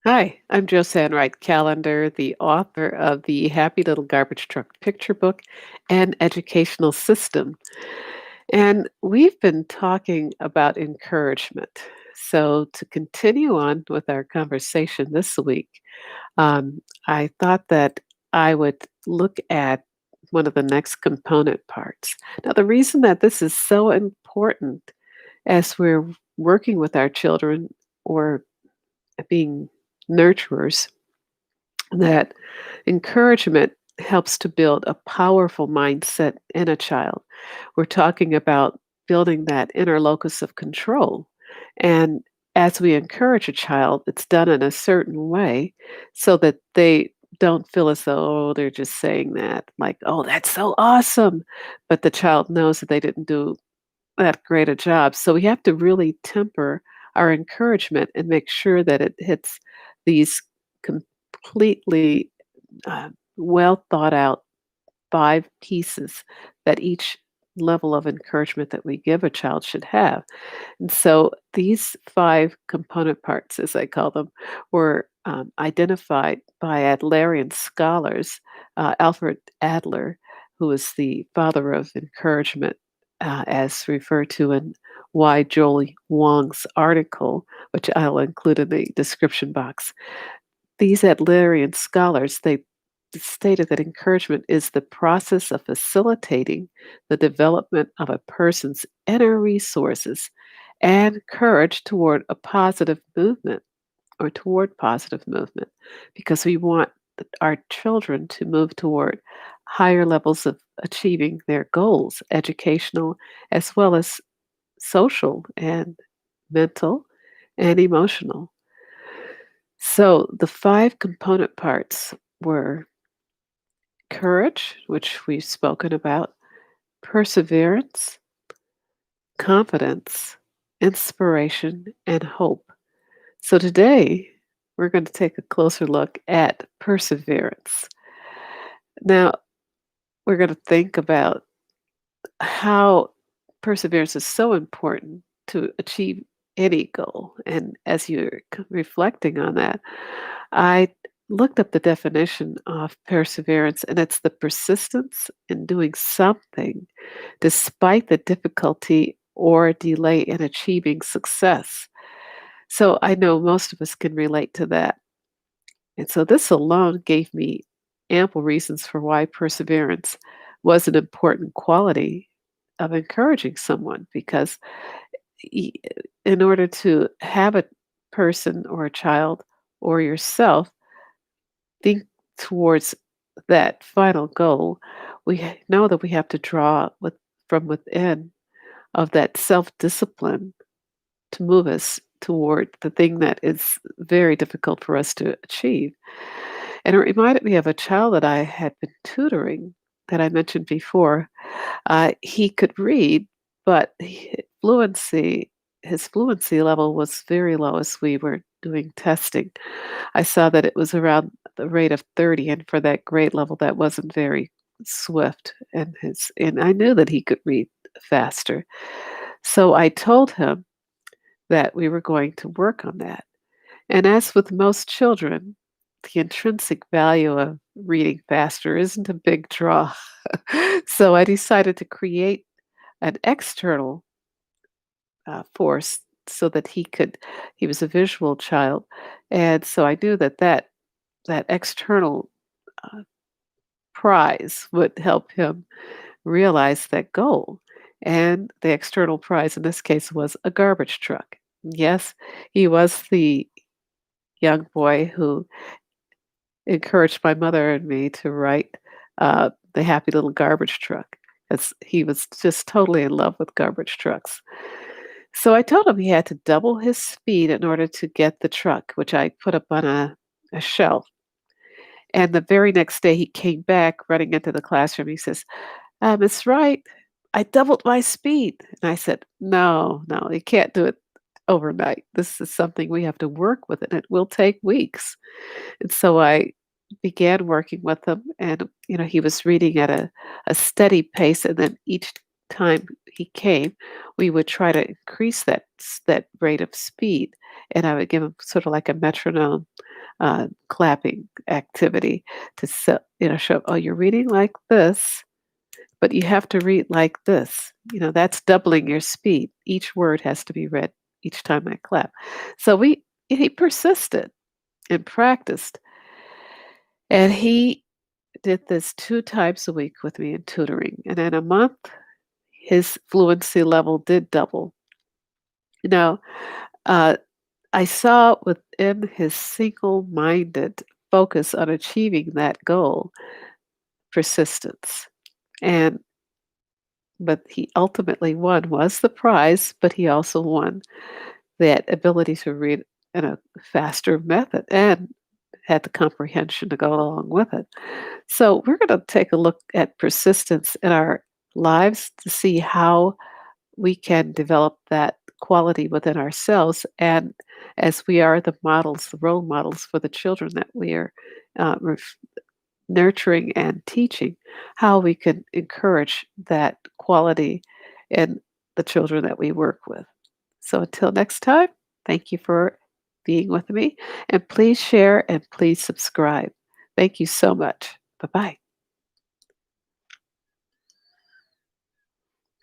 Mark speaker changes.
Speaker 1: Hi, I'm Josanne Wright Callender, the author of the Happy Little Garbage Truck Picture Book and Educational System. And we've been talking about encouragement. So, to continue on with our conversation this week, I thought that I would look at one of the next component parts. Now, the reason that this is so important as we're working with our children or being nurturers, that encouragement helps to build a powerful mindset in a child. We're talking about building that inner locus of control. And as we encourage a child, it's done in a certain way so that they don't feel as though, oh, they're just saying that, like, oh, that's so awesome. But the child knows that they didn't do that great a job. So we have to really temper our encouragement and make sure that it hits these completely well thought out 5 pieces that each level of encouragement that we give a child should have. And so these 5 component parts, as I call them, were identified by Adlerian scholars, Alfred Adler, who is the father of encouragement, as referred to in Y. Jolie Wong's article, which I'll include in the description box. These Adlerian scholars, they stated that encouragement is the process of facilitating the development of a person's inner resources and courage toward positive movement, because we want our children to move toward higher levels of achieving their goals, educational as well as social and mental and emotional. So the 5 component parts were courage, which we've spoken about, perseverance, confidence, inspiration, and hope. So today, we're going to take a closer look at perseverance. Now, we're going to think about how perseverance is so important to achieve any goal. And as you're reflecting on that, I looked up the definition of perseverance, and it's the persistence in doing something despite the difficulty or delay in achieving success. So I know most of us can relate to that. And so this alone gave me ample reasons for why perseverance was an important quality of encouraging someone, because y- in order to have a person or a child or yourself think towards that final goal, know that we have to draw from within of that self discipline to move us toward the thing that is very difficult for us to achieve. And it reminded me of a child that I had been tutoring that I mentioned before. He could read, but his fluency level was very low as we were doing testing. I saw that it was around the rate of 30, and for that grade level, that wasn't very swift. And I knew that he could read faster. So I told him that we were going to work on that. And as with most children, the intrinsic value of reading faster isn't a big draw. So I decided to create an external force so that he was a visual child. And so I knew that external uh, prize would help him realize that goal. And the external prize in this case was a garbage truck. Yes, he was the young boy who encouraged my mother and me to write The Happy Little Garbage Truck, as he was just totally in love with garbage trucks. So I told him he had to double his speed in order to get the truck, which I put up on a shelf. And the very next day, he came back running into the classroom. He says, Miss Wright, I doubled my speed. And I said, no, no, you can't do it overnight. This is something we have to work with, and it will take weeks. And so I began working with him, and he was reading at a steady pace, and then each time he came, we would try to increase that rate of speed, and I would give him sort of like a metronome. clapping activity to show, oh, you're reading like this, but you have to read like this. That's doubling your speed. Each word has to be read each time I clap. So he persisted and practiced, and he did this 2 times a week with me in tutoring, and in a month, his fluency level did double. You know, uh, I saw within his single-minded focus on achieving that goal, persistence, and but he ultimately won was the prize, but he also won that ability to read in a faster method and had the comprehension to go along with it. So we're going to take a look at persistence in our lives to see how we can develop that quality within ourselves, and as we are the models, the role models for the children that we are nurturing and teaching, how we can encourage that quality in the children that we work with. So until next time, thank you for being with me, and please share and please subscribe. Thank you so much. Bye bye.